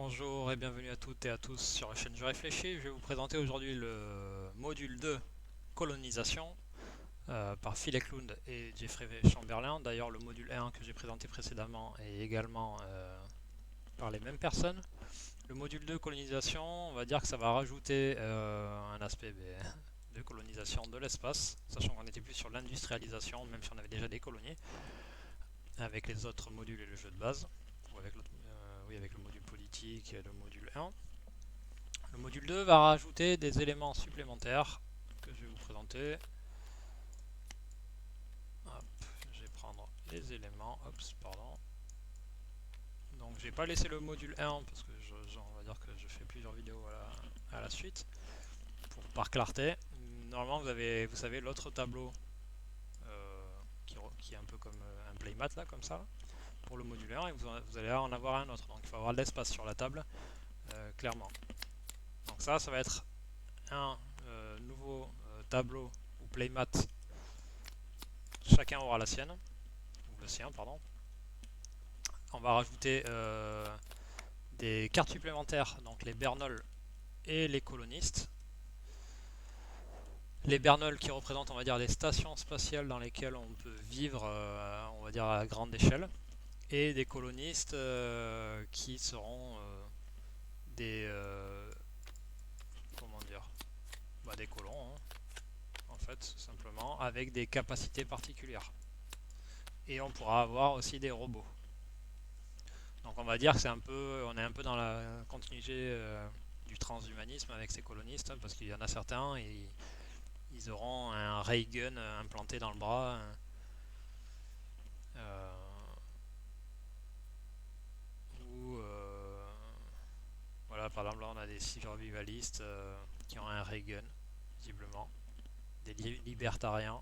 Bonjour et bienvenue à toutes et à tous sur la chaîne Je Réfléchis. Je vais vous présenter aujourd'hui le module 2 colonisation par Phil Eklund et Jeffrey Chamberlain. D'ailleurs, le module 1 que j'ai présenté précédemment est également par les mêmes personnes. Le module 2 colonisation, on va dire que ça va rajouter un aspect de colonisation de l'espace, sachant qu'on était plus sur l'industrialisation, même si on avait déjà des colonies, avec les autres modules et le jeu de base, ou avec, oui, avec le module politique et le module 1. Le module 2 va rajouter des éléments supplémentaires que je vais vous présenter. Hop, je vais prendre les éléments. Oups, pardon. Donc j'ai pas laissé le module 1 parce que on va dire que je fais plusieurs vidéos à la suite. Par clarté, normalement vous savez l'autre tableau qui est un peu comme un playmat là, comme ça, pour le module 1 et vous allez en avoir un autre. Donc il faut avoir de l'espace sur la table, clairement. Donc ça va être un nouveau tableau ou playmat. Chacun aura la sienne, ou le sien, pardon. On va rajouter des cartes supplémentaires, donc les Bernoulli et les colonistes. Les Bernoulli qui représentent, on va dire, les stations spatiales dans lesquelles on peut vivre, on va dire, à grande échelle. Et des colonistes qui seront des... comment dire, des colons, hein, en fait, simplement, avec des capacités particulières. Et on pourra avoir aussi des robots. Donc on va dire que on est un peu dans la continuité du transhumanisme avec ces colonistes, hein, parce qu'il y en a certains, ils auront un ray gun implanté dans le bras. Euh, ou voilà, par exemple là on a des survivalistes qui ont un ray gun, visiblement. Des libertariens.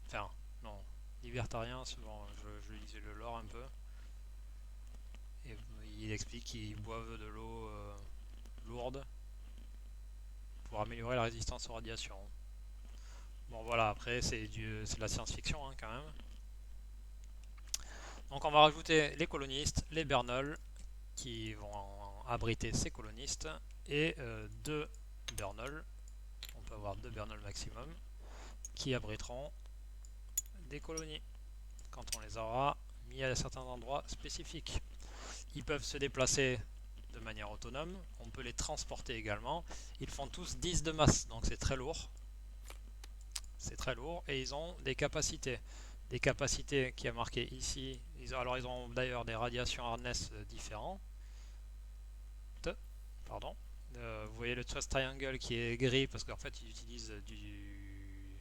Enfin, non, libertariens, souvent je lisais le lore un peu. Et il explique qu'ils boivent de l'eau lourde pour améliorer la résistance aux radiations. Bon voilà, après c'est de la science-fiction hein, quand même. Donc on va rajouter les colonistes, les Bernoulli qui vont abriter ces colonistes et deux Bernoulli, on peut avoir deux Bernoulli maximum, qui abriteront des colonies quand on les aura mis à certains endroits spécifiques. Ils peuvent se déplacer de manière autonome, on peut les transporter également. Ils font tous 10 de masse, donc c'est très lourd. C'est très lourd et ils ont des capacités. Des capacités qui a marqué ici. Alors ils ont d'ailleurs des radiations hardness différents. Pardon. Vous voyez le Trust Triangle qui est gris parce qu'en fait ils utilisent du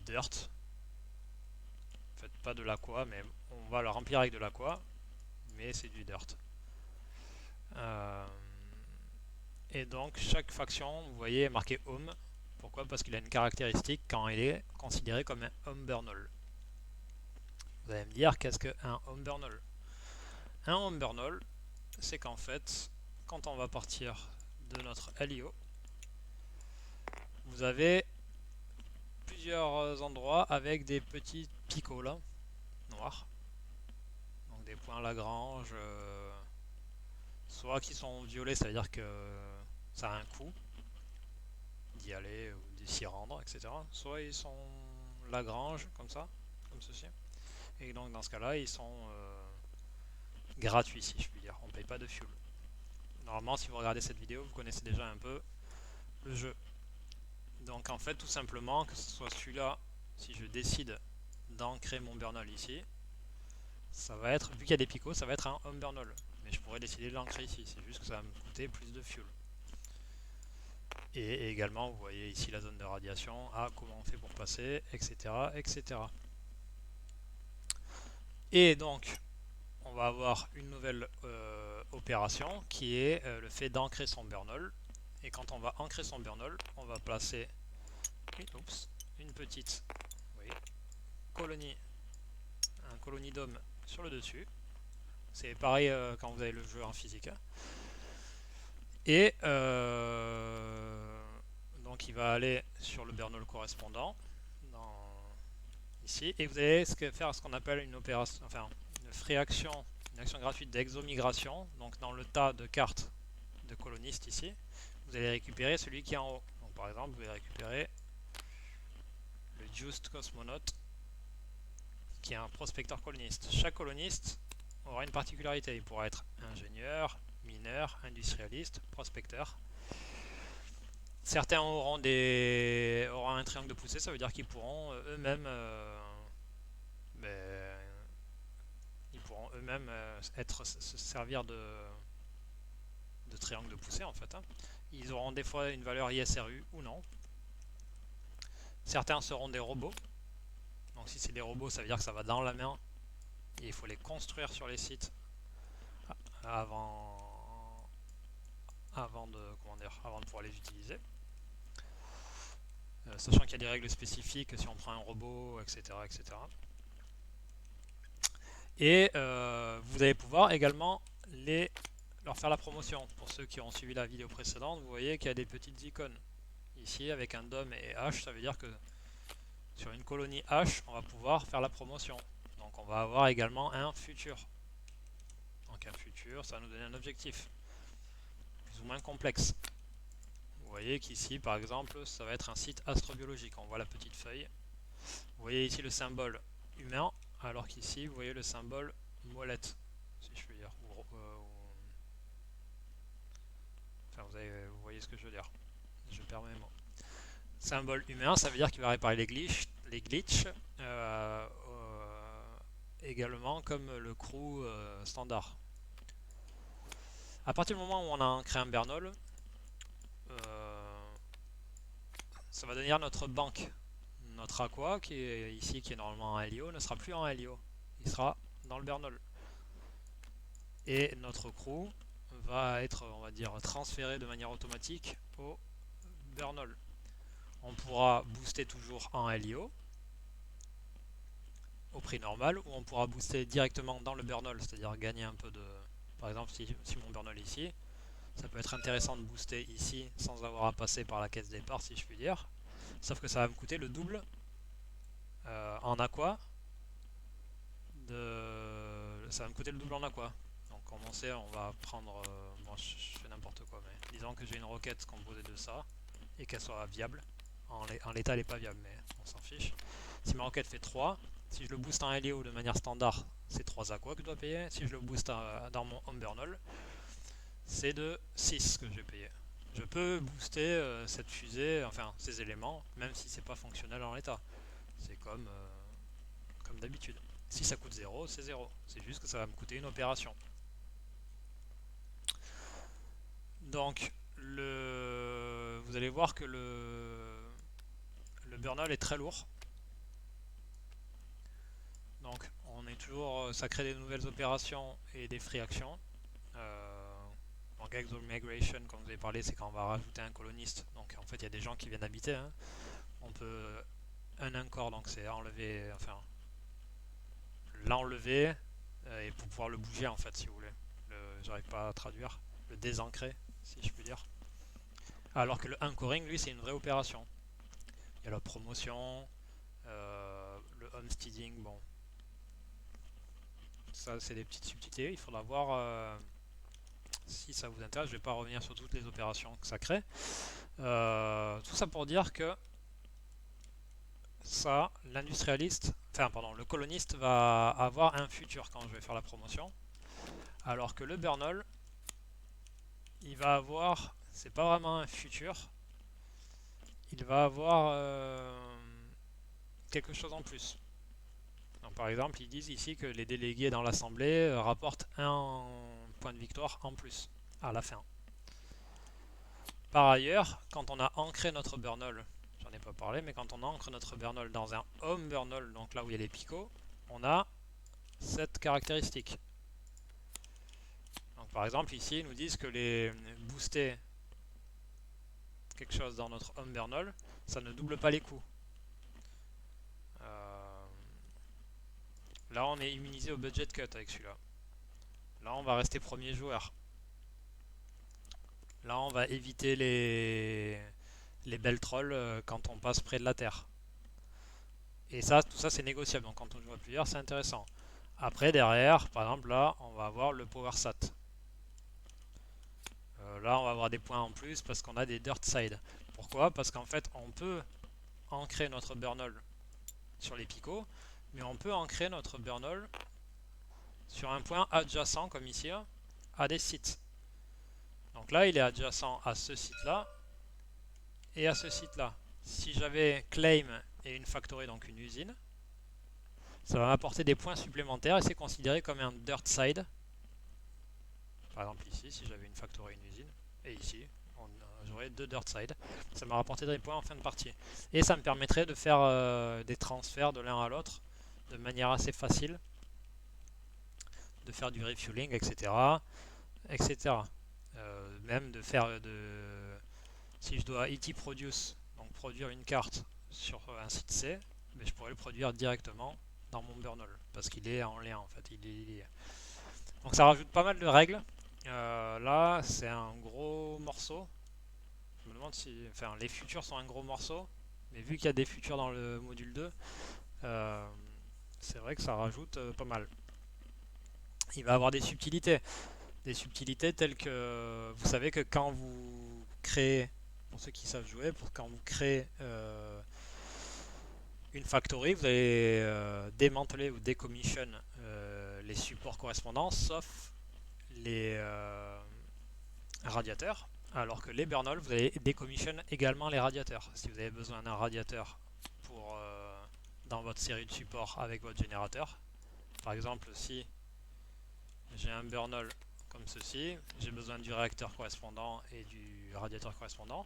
dirt. En fait pas de l'aqua, mais on va le remplir avec de l'aqua, mais c'est du dirt. Euh, et donc chaque faction, vous voyez, est marqué home. Pourquoi? Parce qu'il a une caractéristique quand il est considéré comme un home Bernoulli. Vous allez me dire qu'est-ce qu'un home Bernoulli? Un home Bernoulli, c'est qu'en fait, quand on va partir de notre LIO, vous avez plusieurs endroits avec des petits picots là, noirs. Donc des points Lagrange, soit qui sont violets, ça veut dire que ça a un coût d'y aller ou de s'y rendre, etc. Soit ils sont Lagrange, comme ça, comme ceci. Et donc dans ce cas-là, ils sont gratuits, si je puis dire. On ne paye pas de fuel. Normalement, si vous regardez cette vidéo, vous connaissez déjà un peu le jeu. Donc en fait, tout simplement, que ce soit celui-là, si je décide d'ancrer mon Bernoulli ici, ça va être, vu qu'il y a des picots, ça va être un home Bernoulli. Mais je pourrais décider de l'ancrer ici, c'est juste que ça va me coûter plus de fuel. Et également, vous voyez ici la zone de radiation, comment on fait pour passer, etc. etc. Et donc, on va avoir une nouvelle opération qui est le fait d'ancrer son Bernoulli. Et quand on va ancrer son Bernoulli, on va placer une petite colonie, un colonidome sur le dessus. C'est pareil quand vous avez le jeu en physique. Et donc il va aller sur le Bernoulli correspondant ici, et vous allez faire ce qu'on appelle une opération, enfin une réaction une action gratuite d'exomigration. Donc dans le tas de cartes de colonistes ici, vous allez récupérer celui qui est en haut. Donc par exemple, vous allez récupérer le Just Cosmonaut, qui est un prospecteur coloniste. Chaque coloniste aura une particularité. Il pourra être ingénieur, mineur, industrialiste, prospecteur. Certains auront un triangle de poussée, ça veut dire qu'ils pourront eux-mêmes ben, se servir de triangle de poussée en fait, hein. Ils auront des fois une valeur ISRU ou non. Certains seront des robots. Donc si c'est des robots, ça veut dire que ça va dans la main. Et il faut les construire sur les sites avant de pouvoir les utiliser. Sachant qu'il y a des règles spécifiques si on prend un robot, etc. etc. Et vous allez pouvoir également leur faire la promotion. Pour ceux qui ont suivi la vidéo précédente, vous voyez qu'il y a des petites icônes. Ici, avec un DOM et H, ça veut dire que sur une colonie H, on va pouvoir faire la promotion. Donc on va avoir également un futur. Donc un futur, ça va nous donner un objectif plus ou moins complexe. Vous voyez qu'ici, par exemple, ça va être un site astrobiologique. On voit la petite feuille. Vous voyez ici le symbole humain, alors qu'ici, vous voyez le symbole molette, si je puis dire. Enfin, vous voyez ce que je veux dire. Je perds mes mots. Symbole humain, ça veut dire qu'il va réparer les glitches également comme le crew standard. À partir du moment où on a créé un Bernol, ça va devenir notre banque. Notre Aqua, qui est ici, qui est normalement en LIO, ne sera plus en LIO. Il sera dans le Bernol. Et notre crew va être, on va dire, transféré de manière automatique au Bernol. On pourra booster toujours en LIO au prix normal, ou on pourra booster directement dans le Bernol, c'est-à-dire gagner un peu de... Par exemple, si mon Bernol est ici, ça peut être intéressant de booster ici sans avoir à passer par la caisse départ, si je puis dire. Sauf que ça va me coûter le double en aqua. Ça va me coûter le double en aqua. Donc commencer, on va prendre... bon, je fais n'importe quoi, mais disons que j'ai une roquette composée de ça et qu'elle soit viable. En l'état, elle n'est pas viable, mais on s'en fiche. Si ma roquette fait 3, si je le booste en LEO de manière standard, c'est 3 aqua que je dois payer. Si je le booste dans mon home Bernol, c'est de 6 que je vais payer. Je peux booster cette fusée, enfin ces éléments, même si c'est pas fonctionnel en l'état. C'est comme d'habitude. Si ça coûte 0, c'est 0. C'est juste que ça va me coûter une opération. Donc, vous allez voir que le Bernol est très lourd. Donc, ça crée des nouvelles opérations et des free actions. Donc, Exo Migration, comme vous avez parlé, c'est quand on va rajouter un coloniste. Donc, en fait, il y a des gens qui viennent habiter, hein. On peut un encore, donc c'est enlever, enfin, l'enlever et pour pouvoir le bouger en fait, si vous voulez. J'arrive pas à traduire. Le désancrer, si je puis dire. Alors que le anchoring, lui, c'est une vraie opération. Il y a la promotion, le homesteading, bon. Ça, c'est des petites subtilités. Il faudra voir si ça vous intéresse. Je vais pas revenir sur toutes les opérations que ça crée. Tout ça pour dire que ça, le coloniste va avoir un futur quand je vais faire la promotion. Alors que le Bernol, il va avoir, c'est pas vraiment un futur, il va avoir quelque chose en plus. Donc, par exemple, ils disent ici que les délégués dans l'assemblée rapportent un point de victoire en plus à la fin. Par ailleurs, quand on a ancré notre Bernol, j'en ai pas parlé, mais quand on ancre notre Bernol dans un home Bernol, donc là où il y a les picots, on a cette caractéristique. Donc par exemple ici ils nous disent que les booster quelque chose dans notre home Bernol, ça ne double pas les coûts. Là on est immunisé au budget cut avec celui-là. Là on va rester premier joueur. Là on va éviter les belles trolls quand on passe près de la terre. Et ça, tout ça c'est négociable, donc quand on joue à plusieurs c'est intéressant. Après, derrière, par exemple, là, on va avoir le power sat. Là, on va avoir des points en plus parce qu'on a des dirt side. Pourquoi? Parce qu'en fait, on peut ancrer notre burnol sur les picots, mais on peut ancrer notre burnol sur un point adjacent, comme ici, là, à des sites. Donc là, il est adjacent à ce site-là et à ce site-là. Si j'avais claim et une factory, donc une usine, ça va m'apporter des points supplémentaires et c'est considéré comme un dirt side. Par exemple ici, si j'avais une factory et une usine, et ici, j'aurais deux dirt side. Ça m'a rapporté des points en fin de partie. Et ça me permettrait de faire des transferts de l'un à l'autre de manière assez facile, de faire du refueling, etc. etc. Même de faire si je dois ET produce, donc produire une carte sur un site C, mais je pourrais le produire directement dans mon burnol parce qu'il est en lien en fait, il est lié. Donc ça rajoute pas mal de règles. Là, c'est un gros morceau. Je me demande si, enfin, les futurs sont un gros morceau, mais vu qu'il y a des futurs dans le module 2, euh, c'est vrai que ça rajoute pas mal. Il va avoir des subtilités telles que vous savez que quand vous créez, pour ceux qui savent jouer, quand vous créez une factory, vous allez démanteler ou décommission les supports correspondants, sauf les radiateurs, alors que les burnol, vous allez décommission également les radiateurs. Si vous avez besoin d'un radiateur pour dans votre série de supports avec votre générateur, par exemple si j'ai un burnol comme ceci, j'ai besoin du réacteur correspondant et du radiateur correspondant.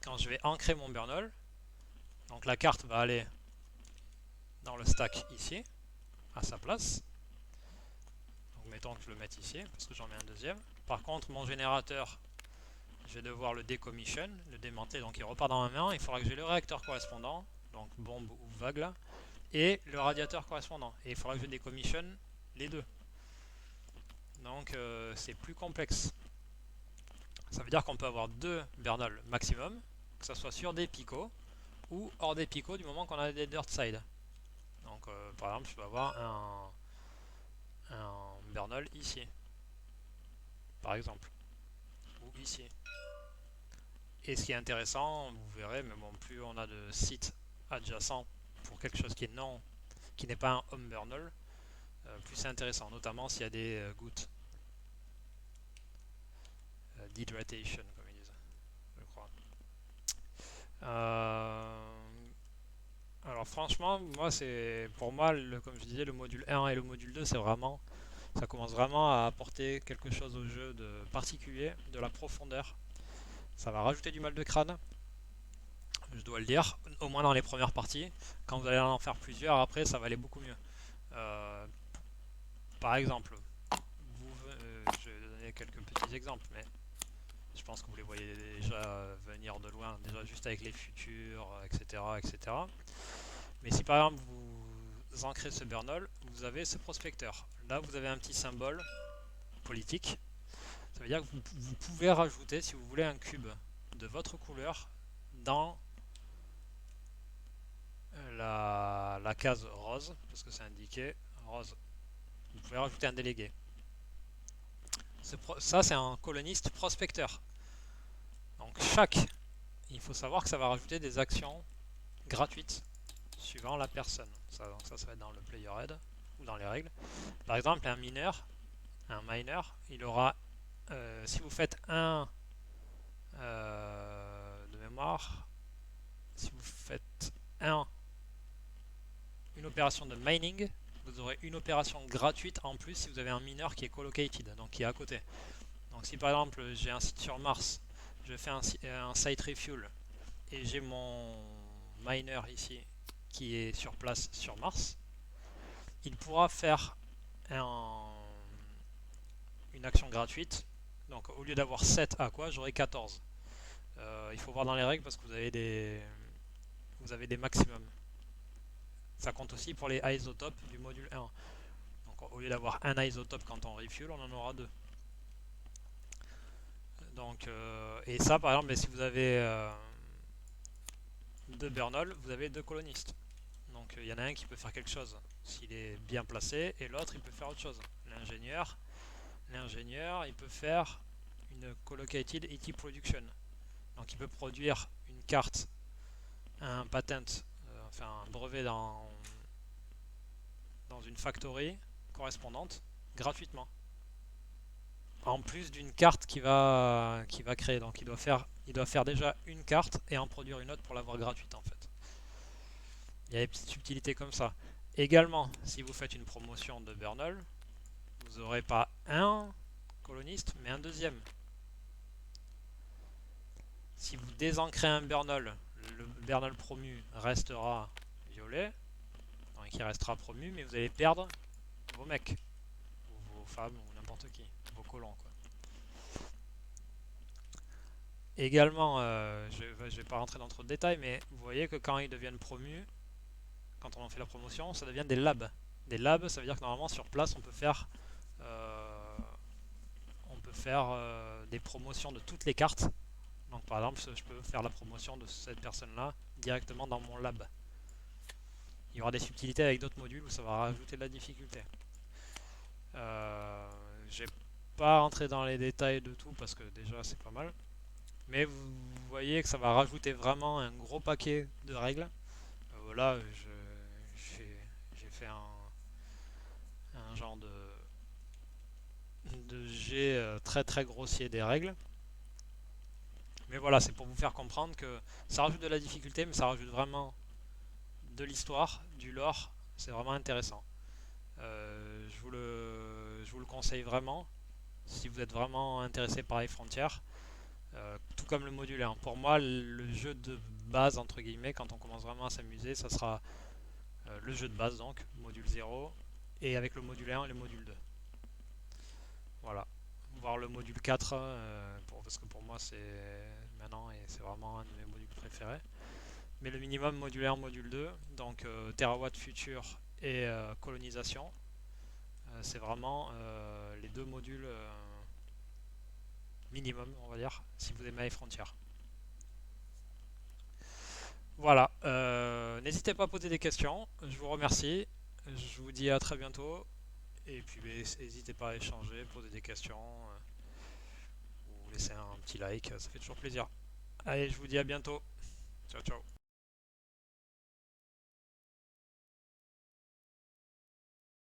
Quand je vais ancrer mon burnol, donc la carte va aller dans le stack ici, à sa place. Donc mettons que je le mette ici, parce que j'en mets un deuxième. Par contre, mon générateur, je vais devoir le décommission, le démanteler, donc il repart dans ma main. Il faudra que j'ai le réacteur correspondant, donc bombe ou vague là, et le radiateur correspondant. Et il faudra que je décommission les deux. Donc c'est plus complexe. Ça veut dire qu'on peut avoir deux burnol maximum, que ce soit sur des picots ou hors des picots du moment qu'on a des dirt side. Donc par exemple, je peux avoir un burnol ici, par exemple, ou ici. Et ce qui est intéressant, vous verrez, mais bon, plus on a de sites adjacents pour quelque chose qui n'est pas un home burnol, plus c'est intéressant, notamment s'il y a des gouttes d'hydratation, comme ils disent, je crois. Alors franchement, pour moi, comme je disais, le module 1 et le module 2, ça commence vraiment à apporter quelque chose au jeu de particulier, de la profondeur. Ça va rajouter du mal de crâne, je dois le dire, au moins dans les premières parties. Quand vous allez en faire plusieurs, après, ça va aller beaucoup mieux. Euh, Par exemple, je vais donner quelques petits exemples, mais je pense que vous les voyez déjà venir de loin, déjà juste avec les futurs, etc., etc. Mais si par exemple vous ancrez ce burnol, vous avez ce prospecteur. Là, vous avez un petit symbole politique. Ça veut dire que vous pouvez rajouter, si vous voulez, un cube de votre couleur dans la case rose, parce que c'est indiqué rose. Vous pouvez rajouter un délégué. Ça, c'est un coloniste prospecteur. Donc il faut savoir que ça va rajouter des actions gratuites suivant la personne. Donc ça va être dans le player head ou dans les règles. Par exemple, un miner, il aura, si vous faites de mémoire, si vous faites une opération de mining, vous aurez une opération gratuite en plus si vous avez un mineur qui est collocated, donc qui est à côté. Donc si par exemple j'ai un site sur Mars, je fais un site refuel et j'ai mon miner ici qui est sur place sur Mars, il pourra faire une action gratuite. Donc au lieu d'avoir 7 aqua, j'aurai 14. Il faut voir dans les règles parce que vous avez des maximums. Ça compte aussi pour les isotopes du module 1. Donc au lieu d'avoir un isotope quand on refuel, on en aura deux. Donc, et ça par exemple, si vous avez deux burnol, vous avez deux colonistes. Donc Donc il y en a un qui peut faire quelque chose s'il est bien placé et l'autre il peut faire autre chose. L'ingénieur il peut faire une collocated IT production. Donc il peut produire une carte, un patent, enfin un brevet dans une factory correspondante gratuitement. En plus d'une carte qu'il va créer. Donc il doit faire déjà une carte et en produire une autre pour l'avoir gratuite en fait. Il y a des petites subtilités comme ça. Également, si vous faites une promotion de Bernal, vous n'aurez pas un coloniste, mais un deuxième. Si vous désancrez un Bernal, le Bernal promu restera violet, donc il restera promu, mais vous allez perdre vos mecs, ou vos femmes, ou n'importe qui, vos colons quoi. Également, je ne vais pas rentrer dans trop de détails, mais vous voyez que quand ils deviennent promus, quand on en fait la promotion, ça devient des labs. Des labs, ça veut dire que normalement sur place euh, des promotions de toutes les cartes. Donc par exemple, je peux faire la promotion de cette personne-là directement dans mon lab. Il y aura des subtilités avec d'autres modules où ça va rajouter de la difficulté. J'ai pas rentré dans les détails de tout parce que déjà c'est pas mal. Mais vous voyez que ça va rajouter vraiment un gros paquet de règles. Voilà, j'ai fait un genre de jet très très grossier des règles. Mais voilà, c'est pour vous faire comprendre que ça rajoute de la difficulté, mais ça rajoute vraiment de l'histoire, du lore. C'est vraiment intéressant. Je vous le conseille vraiment si vous êtes vraiment intéressé par les frontières. Tout comme le module 1. Pour moi, le jeu de base, entre guillemets, quand on commence vraiment à s'amuser, ça sera le jeu de base, donc, module 0, et avec le module 1 et le module 2. Voilà. Voir le module 4, parce que pour moi, c'est maintenant, et c'est vraiment un de mes modules préférés. Mais le minimum module 1, module 2, donc Terawatt Future et colonisation, c'est vraiment les deux modules minimum, on va dire, si vous aimez les frontières. Voilà, n'hésitez pas à poser des questions, je vous remercie, je vous dis à très bientôt, et puis n'hésitez pas à échanger, poser des questions, ou laisser un petit like, ça fait toujours plaisir. Allez, je vous dis à bientôt, ciao ciao.